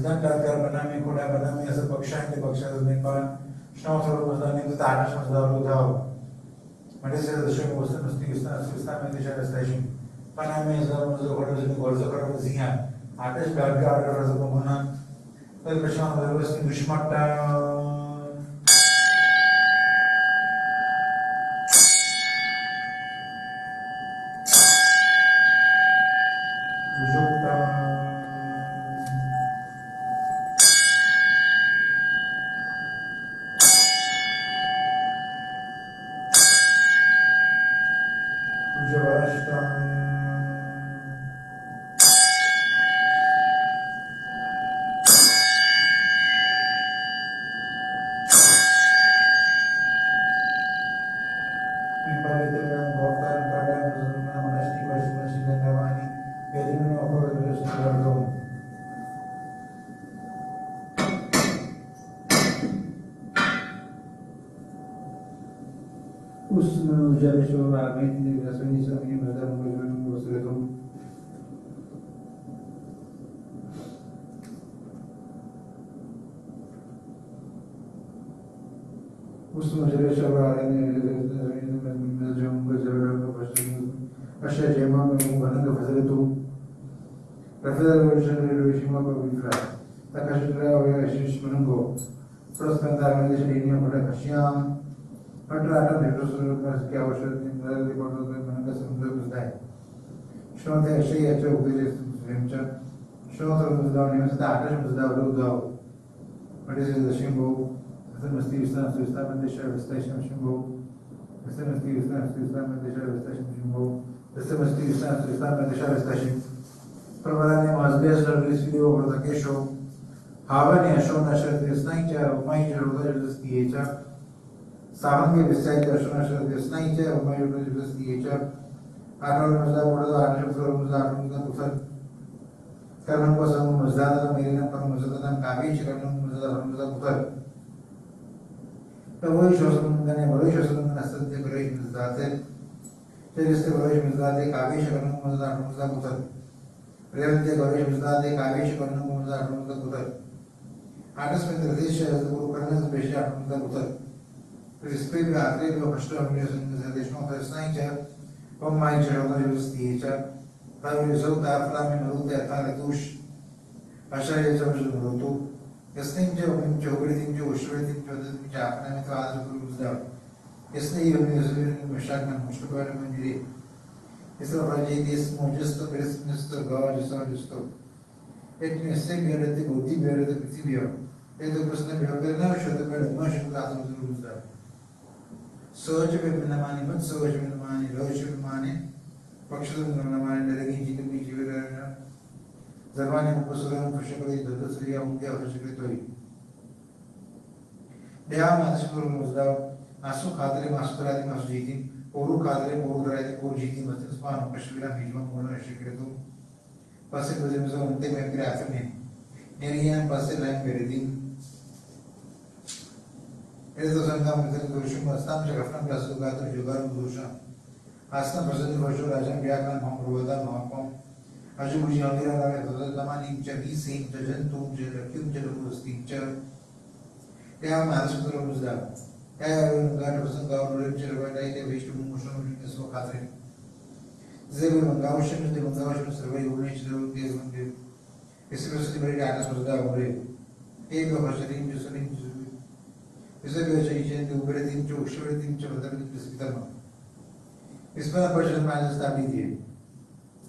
Zgantatar banami kuda banami as a Pakshan, the Paksha Nepal, Snow was running with the Arnasham Zaru. Medicine the sugar was the system and the share station. Panama is the Gorzaka, Artist Belgar as a Pomona, the Pashan was in Vishmata. Prowadenie ma zbieżne listwiło w Rotakeszu, Havania Shona Shadisnaja, Major Religious Theatre, Savangi Visayta Shona Shadisnaja, Major Religious Theatre, Arnold Mazda, Arnold Mazda, Karman was a Mazda, Marina Parmazan, Kavish, Karman Mazda, the voice was an evolution as the great Mazda. There is the voice Mazda, Kavish, Karman Mazda. Realmente Gourish Mishra ने काव्यश करने को मुझे आठवां तक उतर artist में निर्देश है तो वो करने से बेशक आठवां तक उतर फिर इस पे भी आखिरी जो फर्स्ट हमने निर्देशों का स्नाइक है वो माइक जरूर जो इसकी है पर ये जो ताफला में मरूद है था लेतुश आशा ये जो मरूदू इसने जो बड़ी दिन जो उश्रे दिन जो आपने में तो आज जो मुझे इसने ये मिश्रा में मुश्किल में मेरी Isso vai dizer modesto preço God só disto. Etne sempre de budi bere de principio. E do prosna me hobe na shoda bere ma shoda atam zuruzda. Soje me namani mat soje me namani roje me mane pakshad me namani daregi jitu bi jivera zarwani musulam kushakali dadasriya unke kushakali tori. Dea masur muzda asu khadre masturadi masjidi Oru kadre oru daraide oru jiti masjid Osman Kashmira Mijman Mola Shikretu Passe Buzimza Unte Mekri Afne Neriyan Passe Lang Beridin Ezo Sangam Mithil Dushum Astam Shagafna Plasu Gata Jugar Mudusha Astam Prasadi Vashu Rajan Vyakran Hom Ruvada Mahapam Aju Buji Andira Rave Dhadal Tamani Chavi Singh Jajantum Jalakyum Jalakustik Char Kaya Mahasudra Muzda Kaya God was a god of Jervada, they wish to move from the so Catherine. Zebra Mangausham, the Mangausham survey, which the days one day. Especially very artist was the way. Ego was a thing to selling to Isabel Chayjan, the Uberin to Shuritin to other Pisitama. His father person managed that media.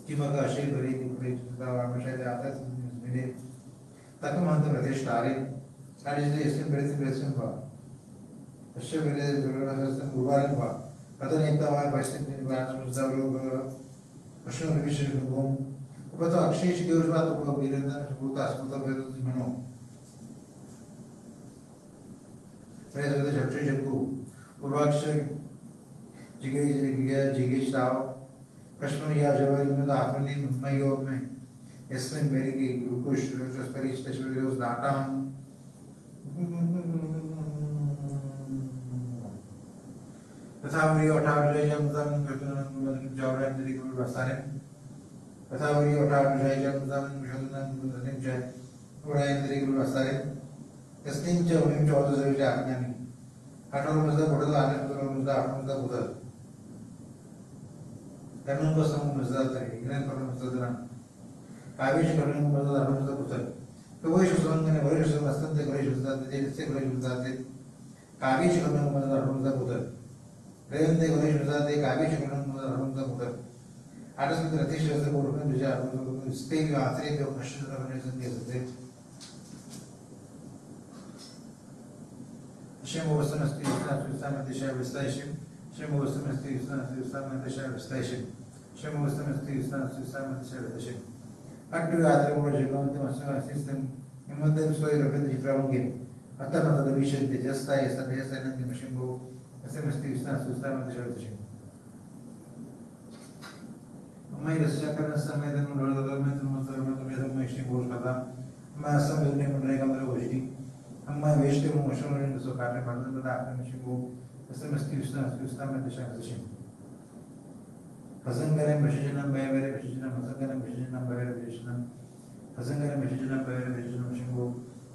Kimaka Shade, the rating page, the Amashai, the others in his minute. Takamanta Radesh Tari, that is the estimate impression for. Ashok is the Guvaran. Other name the one by Stephen Vans was the Ashok Vision in the home. But Akshish goes back to Birana to put us with the Mano. Where the Jackie go? Urakshak Jigish Tao Kashmir Java in the afternoon, my government. Eslim Berry, Rukush, very special videos, Natan. Thavari Otam Joran, the Guru Basarim. Thavari Otam Jayam, Shadan, Ora entri passare testing चे उन्हीं चौदह से भी आगे नहीं आठवां मज़ा बढ़े तो आने तो मज़ा आठवां मज़ा बुधा करने को सब मज़ा आता है इन्हें करने मज़ा देना काविश करने को मज़ा आठवां मज़ा बुधा तो वही शुरुआत में वही शुरुआत मस्तन से वही शुरुआत से जिससे वही शुरुआत से काविश करने को मज़ा आठवां मज़ा बुधा रेवन से वही शुरुआत से काविश करने को मज़ा आठवां मज़ा बुधा आठवां से रतीश जैसे बोलने मुझे आठवां मज़ा स्पेन का आश्रय के नशे से करने से नहीं सकते Shemo osamasti usama desha vestashim. Shemo osamasti usama desha vestashim. Shemo osamasti usama desha vestashim. Actu atre mo jegam te masna system. Imodem soi rabed jifraunge. Atama da vishen de jasta esa nan de mashimbo. Osamasti usama desha vestashim. Mai rasha kana samay dan mo lada men mo zarma to medam mashim bol kada. Ma samay ne mo rega mera goshti. अम्मा वेश्ते वो मशहूर हैं जो काटे मर्दन तो आपने machine वो ऐसे मस्ती उसना में दिशा मशीन हसन करें मशीन ना बेवरे मशीन ना हसन करें मशीन ना बेवरे मशीन ना हसन करें मशीन ना बेवरे मशीन वो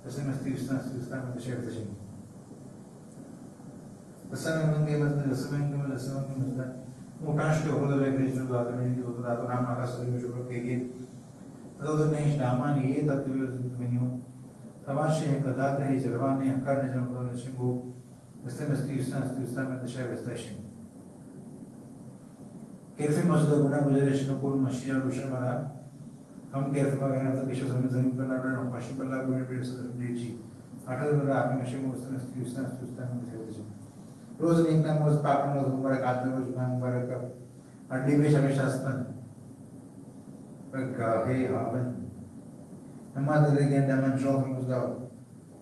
ऐसे मस्ती उसना में दिशा मशीन हसन मंगे मतलब हसन मंगे मतलब मोटाश के होता है कि जो दादा में जो दादा नाम आकाश से जो लोग के तो नहीं डामान ये तत्व में नहीं Tamaşe kadar da hicrvani akarne jamdan şimbu istemesti üstten dışarı vestaşim. Keyfi mazda guna गुजारिश को मशीन रोशन वाला हम कैसे वगैरह तो किसी समय जमीन पर लड़ रहे हैं मशीन पर लड़ रहे हैं सब जी आठा दिन रहा आपने मशीन में उसने दीजिए रोज नींद ना मोज पापन मोज मुबारक आते रोज मैं मुबारक कर अड्डी में हमेशा स्तन पर गाहे हावन हमारे लिए डमन शॉप में उसका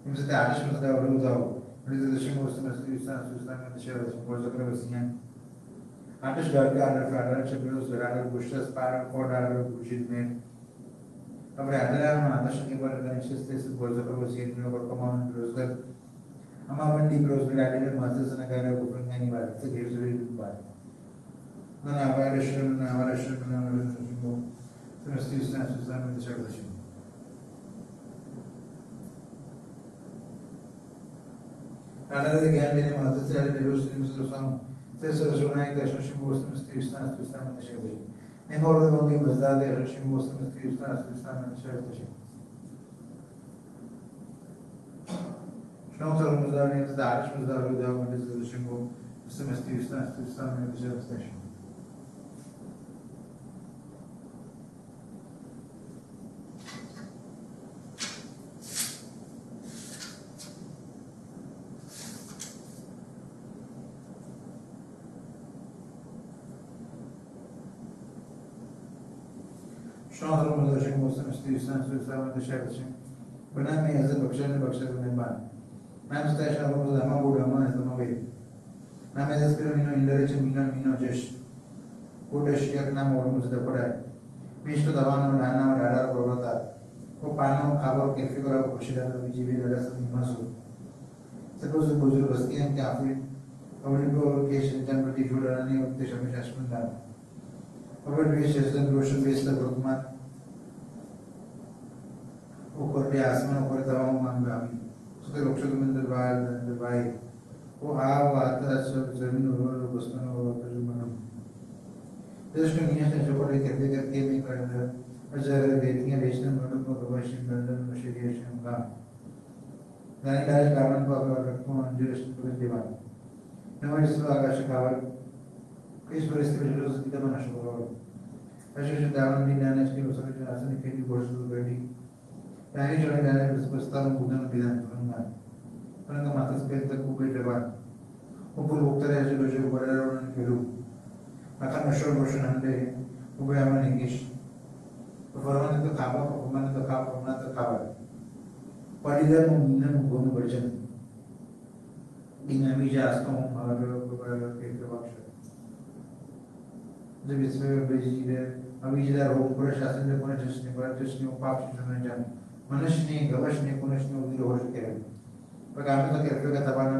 इनसे आदेश में उसका रूल जाओ रिजर्वेशन में उसने में दिशा बोल सकते हैं वैसे आदेश डर के आर्डर शेड्यूल से आर्डर बुशेस पार कोड आर्डर बुशिट में अब आर्डर आदेश के बारे में निश्चित से बोल सकते हैं वैसे इन लोगों को कमांड रोजगार हमारा मंडी क्रोस में आर्डर में मास्टर से नकार है ऊपर नहीं बात से घेर से भी बात ना हमारे शहर में समस्ती में दिशा Another again, many mothers are reducing to some Thessaloniki, the Russian Muslims, Christians, to stand in the Shabbat. And all the only was that the Russian Muslims, Christians, to stand in the Shabbat. Schnauzer Muzari is the Irish Muzari, the Russian Muslims, Christians, to stand in the Shabbat. شاطر مدرسين مستمستي سنة سنة تشابهين بنامي هذا بخشة بنبان ما مستعش على بعض ما بود ما هذا ما بيد نام هذا سكر منو إندريش منو جش كودش يكنا مور مزدا پڑا ميش تو دوانا ونانا ودارا بروتا वो पानो खाबो cafe करा खुशी दार बीजी भी लगा सब मसू suppose बुजुर्ग बस्ती हैं क्या फिर अवनी को केश जन्म टी जुड़ा नहीं होते शमी शास्त्र दार अवर भी शेषन रोशन बेस तक रुकमान ऊपर ले आसमान ऊपर दवाओं मांगा भी उसके लोकशों में दरबाई वो आव आता सब जमीन और बसमन और तजुर्बा दृष्टि नियत है जो बड़े करके में करना अजर देतियां बेचने मर्दों को गवाशी बंधन मशीरिया शंका दानी दानी कामन को अगर रखो अंजलिश पुलिस दीवान नवाज से आकाश कावर किस परिस्थिति में जो कितना मना शुरू हो अशोक दावन भी नाने इसके उसके जो आसन के लिए बोझ दूर बैठी ताकि जो है नाने इस प्रस्ताव में बुधन विधान करूँगा परंतु माता से तक को कोई जवाब ऊपर उतर है जो जो बड़े रोने के लोग akan masuk hande ube aman English performan itu kabar performan itu kabar padilah mungkin guna berjalan dinami jasa orang beberapa keterbaksaan jadi इसमें बेजिले अभी जिधर हो पूरा शासन में पूरा जश्न उपाप चुनने जाने मनुष्य ने गवश ने पुनः ने उधर हो चुके हैं पर काम तो करके का तबादला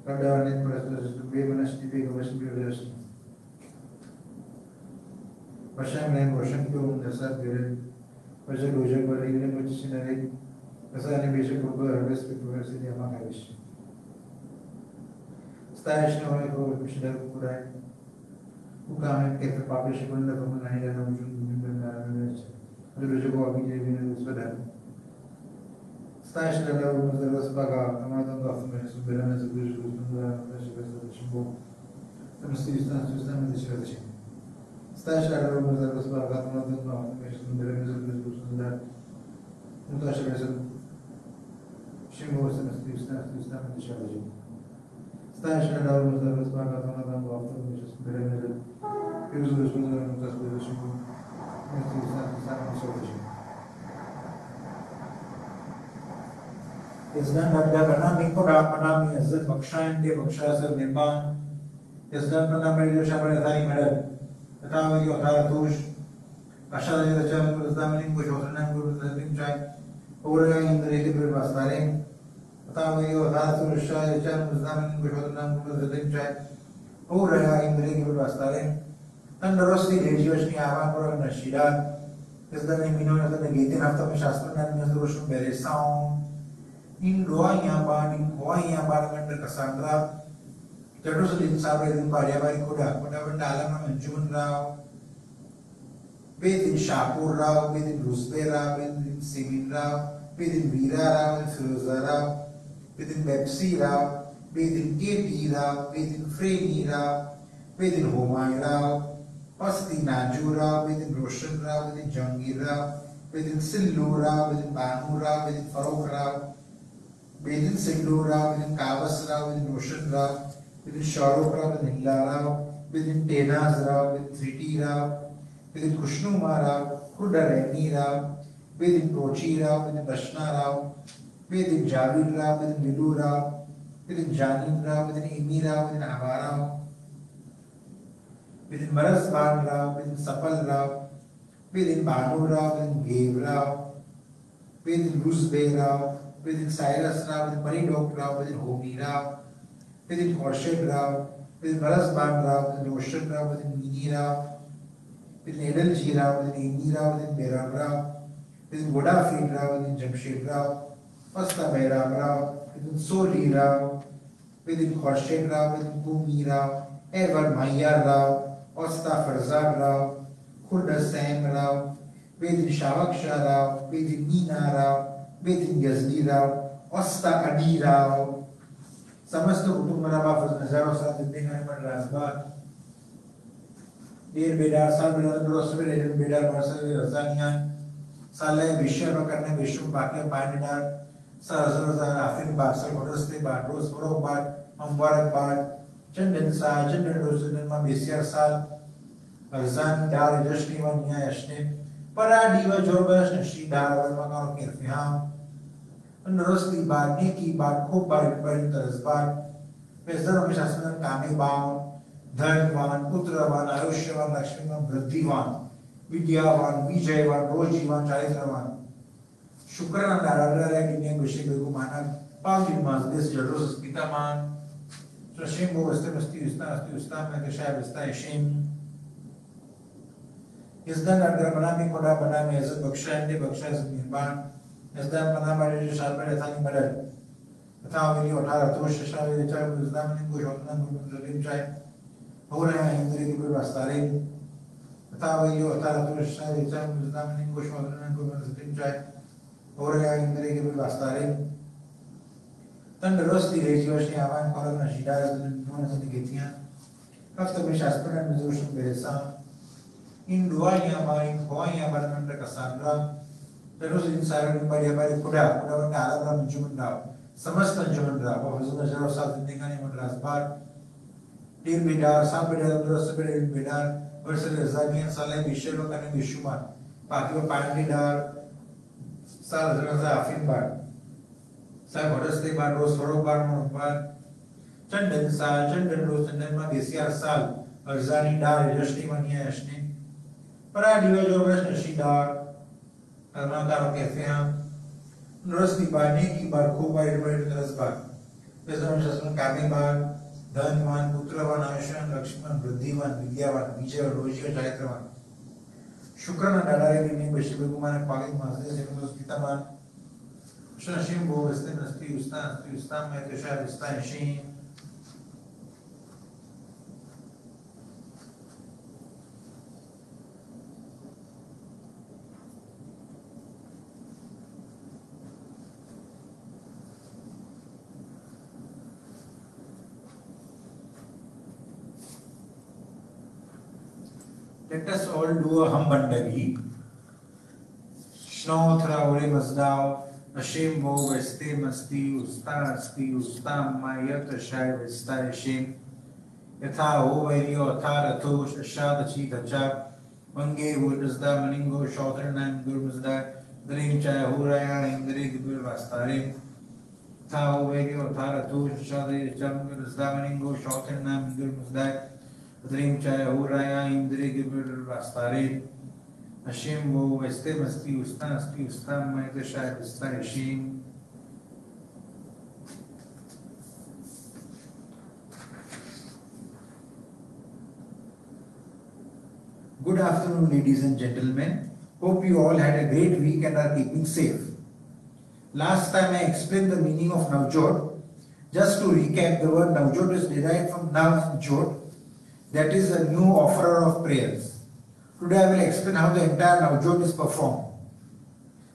कर डालने पर तो बेमनुष्य भी गवश भी उधर Pasang lain roshन को नजर गिरे वजह रोजक बड़ी ने मुझसे नरे Kasane Bishop of West University of Mangalish. Stash no way for Michelle Kurai, who come and get the publishing on the Roman Island of June. The Rijugo of Indian Sudan. Stash the level was the Rosbaga, Amadan government, Sudan as a visual from the Shimbo. The mysterious system in the church. Stash the level was the Rosbaga, Amadan government, Sudan as a visual from that. Mutasha vessel. Shimbo was the mysterious system in the church. Stash the level was the Rosbaga, Amadan government, Sudan as a visual from the Shimbo. Yazdan Nabda Banami Koda Panami Yazdan Bakshan De Bakshasar Nirman Yazdan Panami Yoshabara Thani Medal Atama Yotara Tush Ashada Yacham Kuzdamanim Gushotanam Guruzim Chai Ura in the Rikibur Bastarim Atama Yotara Tush Yacham Kuzdamanim Gushotanam Guruzim Chai Ura in the Rikibur Bastarim and the Rosti Regiosni Avapur and Nashirat Yazdan Mino the Gatin after Shastran and Yazrushum Beresam in Roya Ban, in Hoya Ban and Cassandra, Tetos in Sabri in Pariabai Kuda, whatever Dalam and Jun Rao, Beth in Shapur Rao, Beth in Rusbe Rao, Beth in Simin Rao, Beth in Vira Rao, and Firoza Rao, Beth in Pepsi Rao, Beth in KT Rao, Beth in Freni Rao, Beth in Homai Rao, Pasti Naju Rao, Beth in Roshan Rao, Beth in Jangir Rao, Beth in Sillu Rao, Beth in Banu Rao, Beth in Farokh Rao, Within Sindhu Rao, within Kavas Rao, within Roshan Rao, within Shahrukh Rao, within Hilla Rao, within Tenaz Rao, within Thriti Rao, within Kushnuma Rao, Kudarani Rao, within Prochi Rao, within Rashna Rao, within Javid Rao, within Vidu Rao, within Janin Rao, within Imi Rao, within Ava Rao, within Maras Ban Rao, within Sapal Rao, within Banu Rao, within Gev Rao, within Rusbe Rao, within Cyrus Rao, within Maridok Rao, within Homi Rao, within Khorshid Rao, within Barasban Rao, within Roshan Rao, within Mini Rao, within Edalji Rao, within Amy Rao, within Beram Rao, within Godafid Rao, within Jamshed Rao, Pasta Bairam Rao, within Soli Rao, within Khorshid Rao, within Kumi Rao, Evan Mayyar Rao, Osta Farzad Rao, Khurda Sam Rao, within Shavak Shah Rao, within Meena Rao, within Yazdi Rao, Osta Adi Rao, समस्त कुटुंब हजारों साल जितने हैं पर राजबाग देर बेदार साल बेदार दोस्त बेदार बेदार वर्षा रज़ानियां साले विषय में करने विश्व बाकी पांडेदार साल आफिर बार साल बरसते बार रोज बरो बार मुबारक बार चंदन रोज में बेसियर साल रज़ान दार जश्नी व निया यश्ने परा दीवा जोरबश नशी दार व मगाओ किरफियाम नरस्ती बार नेकी बार खूब बार तरस बार बेजर में शासन कामेबान धनवान पुत्रवान आयुष्यवान लक्ष्मीवान वृद्धिवान विद्यावान विजयवान रोजीवान चारित्रवान शुक्रन दाराडरा दुनिया विषय बेगु माना पावली माजदेस जरोस पितामान शशिम बो अस्ति उस्ता में कशाय बस्ता यशिम इस दिन अगर बना में कोड़ा बना में इज्जत बख्शा ने बख्शा से निर्माण Yazdan Panama Shalper Thani Medal. The town will Otara Tosh Shah, the child was Damanin Gushotan, the Limchai, Hora in the River Bastarin. The town will Otara Tosh Shah, the child was Damanin Gushotan, the Limchai, Hora in the River Bastarin. Then the Rosti Regioshi Avan Corona Shida, the Nunas of the Gitian. After which Aspirant Mizushin Beresa. In Duaya Marin, Hoya Baramanda Cassandra. Terus insara bari kuda wanda alam menjuman rao समस्त अंजुमन रहा वो हज़रत जरूर साथ जिंदगानी मद्रास बार तीन बिडार सात बिडार दस बिडार बिडार वर्षल ज़ागियन साले बिशेलो करने बिशुमान बाकी वो पांच बिडार साल हज़रत आफिन बार साल बरसते बार रोज फरोग बार मन बार चंदन रोज चंदन में बेसियार साल अर्ज़ानी डार यशनी मनिया यशनी परा दिवा जो बस नशीदार कर्मकारों के फ़ियाम नरस्ती बानी की बार खूब बार तरस बार बेज़ान शस्त्रन कामी बार धनवान पुत्रवान आयुष्मान लक्ष्मण वृद्धिवान विद्यावान विजय रोजी और चारित्रवान शुक्रन डालारे की नहीं बशी बेगुमान पागित माज़े से उस पितामान Shashim Bo Vestin Asti Ustam Metashar Istan Shin. Let us all do a Hambandagi. Shno Thraure Mazdao, Ashim Bo Vestim Asti Ustam Mayat Shai Vestai Shim. Yatha Hoverio Tharatosh Ashadachi Tachak. Mange Vurdasda Maningo Shotranam Gurmazda. Dream Chai Huraya Indri Gibur Vastarim. Tha Hoverio Tharatosh Ashadachi Gurmazda Maningo Shotranam Gurmazda. Dream Chai Huraya Indri Gibur Vastarim. Hashem Bo Vestim Asti Ustam Mayat Shai Vestai Shim. Good afternoon, ladies and gentlemen. Hope you all had a great week and are keeping safe. Last time I explained the meaning of Navjot. Just to recap, the word Navjot is derived from Nav Jot, that is a new offerer of prayers. Today I will explain how the entire Navjot is performed.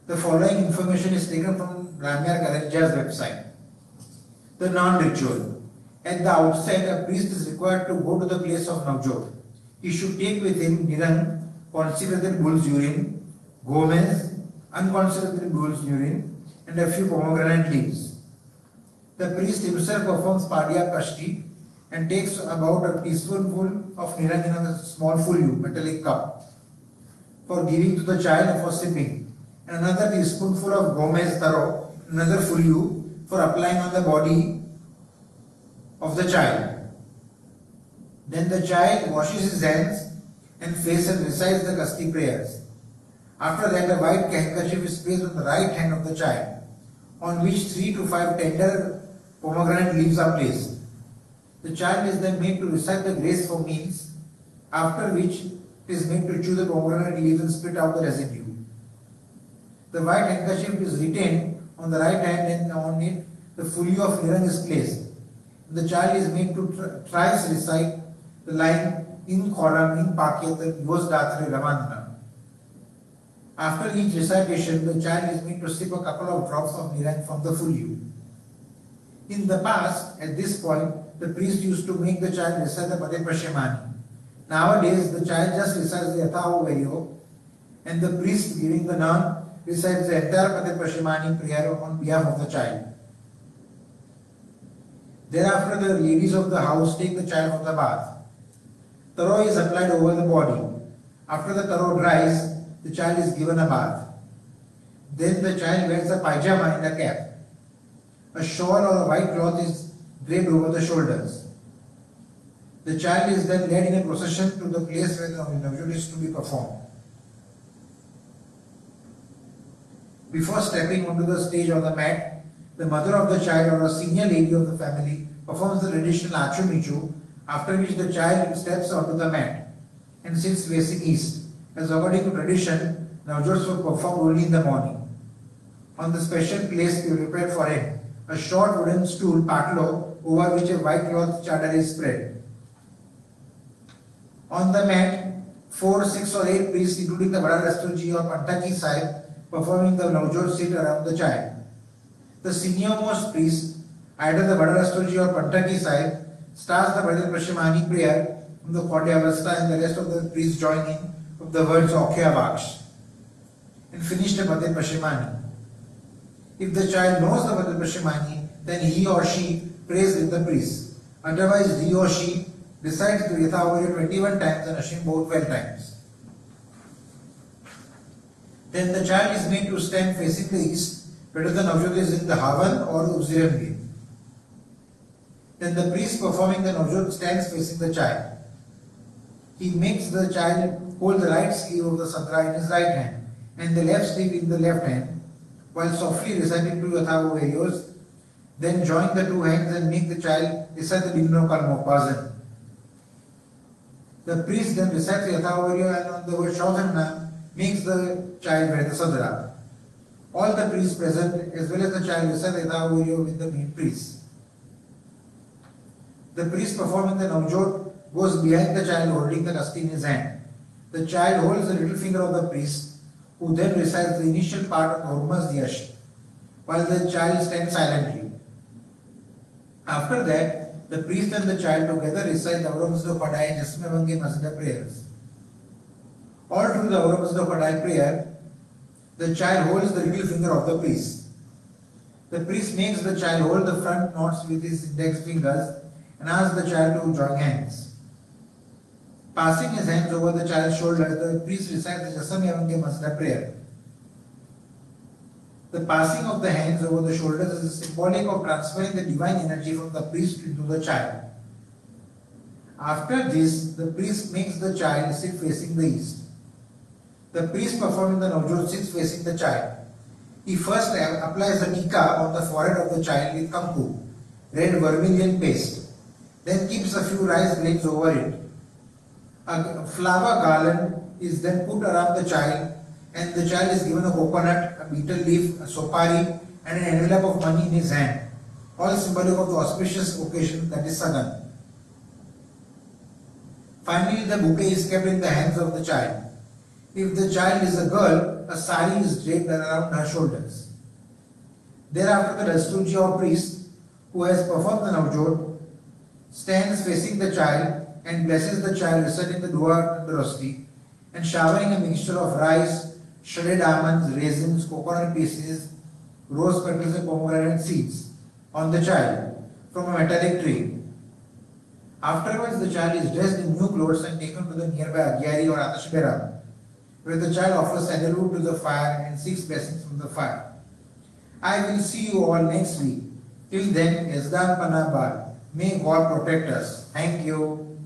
The following information is taken from Ramya Karanja's website. The non-ritual. At the outset, a priest is required to go to the place of Navjot. He should take with him nirang, concentrated bull's urine, gomez, unconcentrated bull's urine, and a few pomegranate leaves. The priest himself performs Padya Kashti and takes about a teaspoonful of nirang in a small fullu, metallic cup, for giving to the child and for sipping, and another teaspoonful of gomez taro, another fullu, for applying on the body of the child. Then the child washes his hands and face and recites the Kasti prayers. After that, a white handkerchief is placed on the right hand of the child, on which 3 to 5 tender pomegranate leaves are placed. The child is then made to recite the grace for meals, after which it is made to chew the pomegranate leaves and spit out the residue. The white handkerchief is retained on the right hand and on it the fullu of nirang is placed. The child is made to thrice recite the line in Khoram in Pakyat Yos Datre Ramandana. After each recitation, the child is made to sip a couple of drops of nirang from the fullu. In the past, at this point, the priest used to make the child recite the Pade Prashimani. Nowadays, the child just recites the Yatha Hoverio, and the priest giving the nun recites the entire Pade Prashimani prayer on behalf of the child. Thereafter, the ladies of the house take the child from the bath. Taro is applied over the body. After the taro dries, the child is given a bath. Then the child wears a pajama and a cap. A shawl or a white cloth is draped over the shoulders. The child is then led in a procession to the place where the Navjot is to be performed. Before stepping onto the stage or the mat, the mother of the child or a senior lady of the family performs the traditional Achu Michu, after which the child steps onto the mat and sits facing east. As according to tradition, Navjots were performed only in the morning. On the special place we prepared for him, a short wooden stool, patlo, over which a white cloth chadar is spread. On the mat, 4, 6 or 8 priests, including the Bada Rasturji or Pantaki Sahib, performing the Navjot, sit around the child. The senior-most priest, either the Bada Rasturji or Pantaki Sahib, starts the Bhajan Prashimani prayer from the Khodya Avastha, and the rest of the priests join in with the words Okhya Vaksh and finish the Bhajan Prashimani. If the child knows the Bhajan Prashimani, then he or she prays with the priest. Otherwise, he or she recites the Yatha Hoverio 21 times and Ashim Bo 12 times. Then the child is made to stand facing the east, whether the Navjot is in the Havan or Uzzirangi. Then the priest performing the Navjot stands facing the child. He makes the child hold the right sleeve of the Sadra in his right hand and the left sleeve in the left hand, while softly reciting 2 Yatha Hoverios. Then join the 2 hands and make the child recite the Bimno Kalmopazan. The priest then recites the Yatha Hoverio and on the word Shaudhanna makes the child wear the Sadra. All the priests present as well as the child recite the Yatha with the main priest. The priest performing the Navjot goes behind the child holding the lasti in his hand. The child holds the little finger of the priest, who then recites the initial part of the Hurmas Diyash, while the child stands silently. After that, the priest and the child together recite the Auramazda Padai and Jasme Vange Masda prayers. All through the Auramazda Padai prayer, the child holds the little finger of the priest. The priest makes the child hold the front knots with his index fingers and asks the child to join hands. Passing his hands over the child's shoulders, the priest recites the Jasam Yavange Masda prayer. The passing of the hands over the shoulders is symbolic of transferring the divine energy from the priest into the child. After this, the priest makes the child sit facing the east. The priest performing the Navjot sits facing the child. He first applies the tika on the forehead of the child with kampu, red vermilion paste, then keeps a few rice grains over it. A flower garland is then put around the child, and the child is given a coconut, a betel leaf, a sopari, and an envelope of money in his hand, all symbolic of the auspicious occasion, that is Sagan. Finally, the bouquet is kept in the hands of the child. If the child is a girl, a sari is draped around her shoulders. Thereafter, the Rastuji or priest, who has performed the Navjot, stands facing the child and blesses the child, reciting the Dua and the Rosti, and showering a mixture of rice, shredded almonds, raisins, coconut pieces, rose petals and pomegranate seeds on the child from a metallic tray. Afterwards, the child is dressed in new clothes and taken to the nearby Agyari or Atashbera, where the child offers sandalwood to the fire and seeks blessings from the fire. I will see you all next week. Till then, Yazdan Panabal. May God protect us. Thank you.